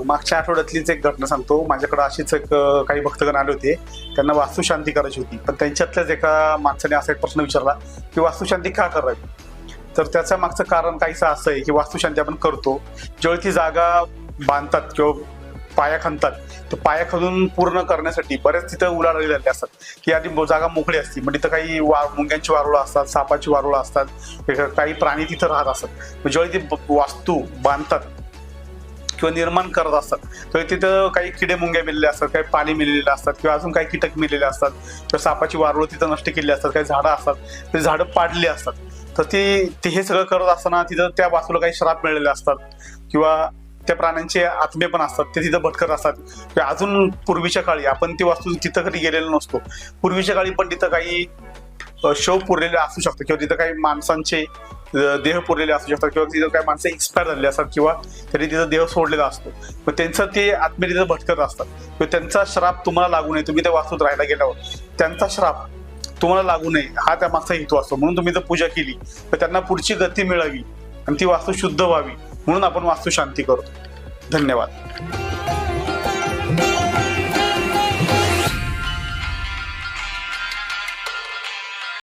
मागच्या आठवड्यातलीच एक घटना सांगतो. माझ्याकडे अशीच एक काही भक्तगण आले होते. त्यांना वास्तुशांती करायची होती, पण त्यांच्यातल्याच एका माणसाने असा एक प्रश्न विचारला की वास्तुशांती का करावी. तर त्याच्या मागचं कारण काहीसं असं आहे की वास्तुशांती आपण करतो ज्यावेळी ती जागा बांधतात किंवा पाया खणतात, तर पाया खणून पूर्ण करण्यासाठी बरेच तिथं उलाढाली झालेले असतात की आधी जागा मोकळी असते. मग तिथं काही मुंग्यांची वारुळं असतात, सापाची वारुळं असतात, काही प्राणी तिथं राहत असतात. ज्यावेळी ती वास्तू बांधतात किंवा निर्माण करत असतात तर तिथं काही किडे मुंग्या मेलेले असतात, काही पाणी मेलेले असतात किंवा अजून काही कीटक मेलेले असतात किंवा सापाची वारुळं तिथं नष्ट केली असतात, काही झाडं असतात ते झाडं पाडली असतात. तर ते हे सगळं करत असताना तिथं त्या वास्तूला काही श्राप मिळालेले असतात किंवा त्या प्राण्यांचे आत्मे पण असतात, ते तिथं भटकत असतात. किंवा अजून पूर्वीच्या काळी आपण ती वास्तू तिथं कधी गेलेलो नसतो, पूर्वीच्या काळी पण तिथं काही शव पुरलेले असू शकतात किंवा तिथं काही माणसांचे देह पुरलेले असू शकतात किंवा तिथं काही माणसं एक्सपायर झालेली असतात किंवा त्यांनी तिथं देह सोडलेला असतो. मग त्यांचं ते आत्मे तिथं भटकत असतात किंवा त्यांचा श्राप तुम्हाला लागू नये. तुम्ही त्या वास्तूत राहायला गेल्यावर त्यांचा श्राप तुम्हाला लागू नये हा त्या मागचा हेतू असतो. म्हणून तुम्ही जर पूजा केली तर त्यांना पुढची गती मिळावी आणि ती वास्तू शुद्ध व्हावी, म्हणून आपण वास्तुशांती करतो. धन्यवाद.